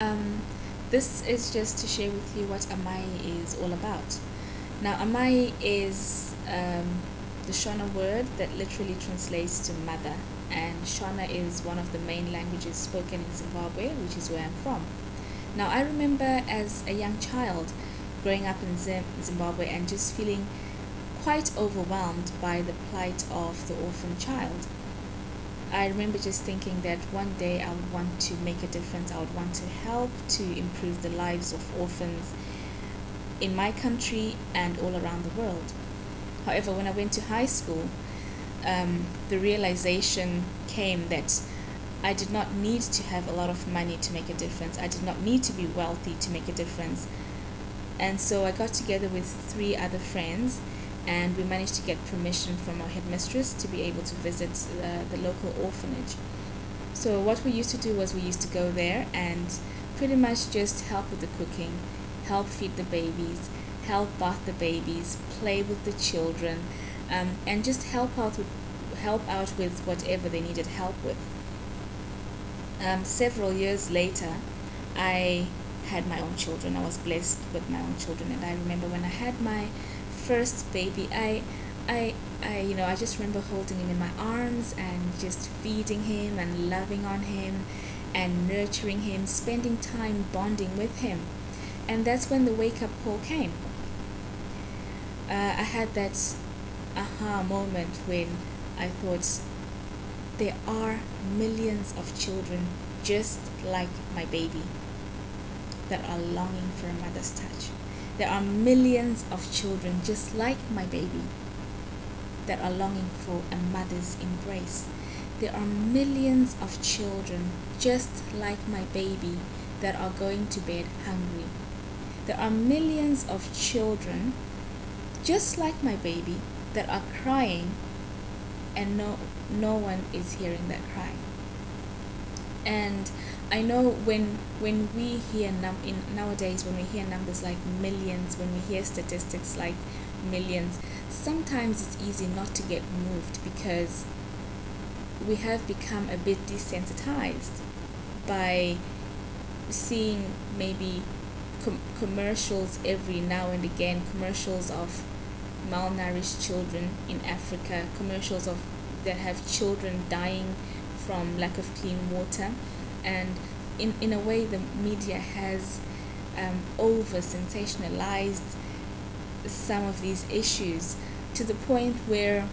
Um, this is just to share with you what Amai is all about. Now, Amai is the Shona word that literally translates to mother, and Shona is one of the main languages spoken in Zimbabwe, which is where I'm from. Now, I remember as a young child growing up in Zimbabwe and just feeling quite overwhelmed by the plight of the orphan child. I remember just thinking that one day I would want to make a difference. I would want to help to improve the lives of orphans in my country and all around the world. However, when I went to high school, the realization came that I did not need to have a lot of money to make a difference. I did not need to be wealthy to make a difference. And so I got together with 3 other friends, and we managed to get permission from our headmistress to be able to visit the local orphanage. So what we used to do was we used to go there and pretty much just help with the cooking, help feed the babies, help bath the babies, play with the children, and just help out with whatever they needed help with. Several years later, I had my own children. I was blessed with my own children, and I remember when I had my first baby, I just remember holding him in my arms and just feeding him and loving on him and nurturing him, spending time bonding with him. And that's when the wake-up call came. I had that aha moment when I thought, there are millions of children just like my baby that are longing for a mother's touch. There are millions of children just like my baby that are longing for a mother's embrace. There are millions of children just like my baby that are going to bed hungry. There are millions of children just like my baby that are crying, and no one is hearing that cry. And I know when we hear nowadays, when we hear numbers like millions, when we hear statistics like millions, sometimes it's easy not to get moved because we have become a bit desensitized by seeing maybe commercials every now and again, commercials of malnourished children in Africa, commercials of that have children dying from lack of clean water. And in a way, the media has over sensationalized some of these issues to the point where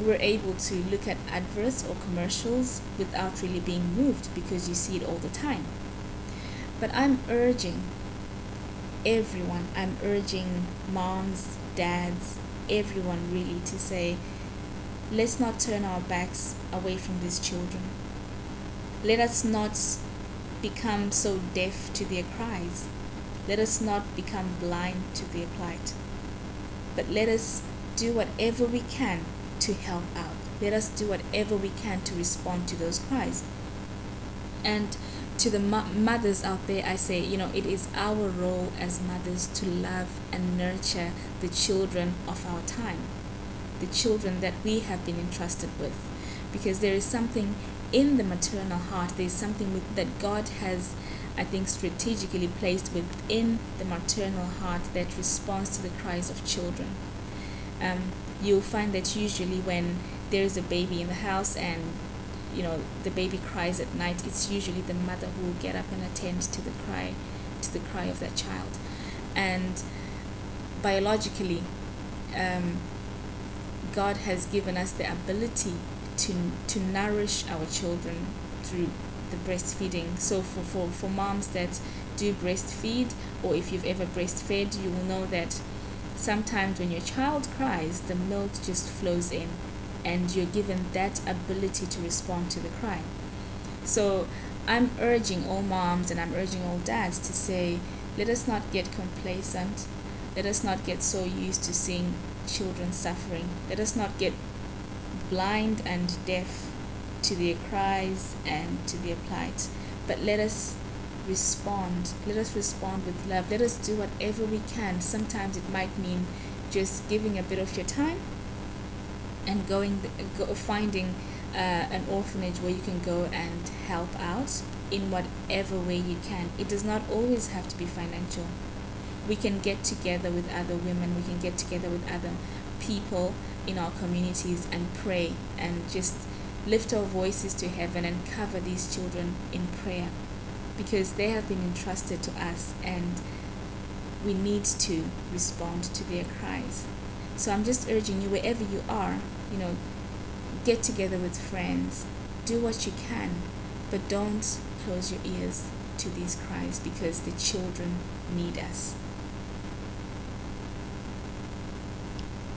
we're able to look at adverts or commercials without really being moved because you see it all the time. But I'm urging everyone, I'm urging moms, dads, everyone really to say, let's not turn our backs away from these children. Let us not become so deaf to their cries. Let us not become blind to their plight. But let us do whatever we can to help out. Let us do whatever we can to respond to those cries. And to the mothers out there, I say, it is our role as mothers to love and nurture the children of our time, the children that we have been entrusted with, because there is something in the maternal heart, there is something that God has, I think, strategically placed within the maternal heart that responds to the cries of children. You'll find that usually when there is a baby in the house and the baby cries at night, it's usually the mother who will get up and attend to the cry of that child. And biologically, God has given us the ability to nourish our children through the breastfeeding. So for moms that do breastfeed, or if you've ever breastfed, you will know that sometimes when your child cries, the milk just flows in, and you're given that ability to respond to the cry. So I'm urging all moms and I'm urging all dads to say, let us not get complacent. Let us not get so used to seeing children suffering. Let us not get blind and deaf to their cries and to their plight. But let us respond. Let us respond with love. Let us do whatever we can. Sometimes it might mean just giving a bit of your time and finding an orphanage where you can go and help out in whatever way you can. It does not always have to be financial. We can get together with other women, we can get together with other people in our communities and pray and just lift our voices to heaven and cover these children in prayer, because they have been entrusted to us and we need to respond to their cries. So I'm just urging you, wherever you are, get together with friends, do what you can, but don't close your ears to these cries, because the children need us.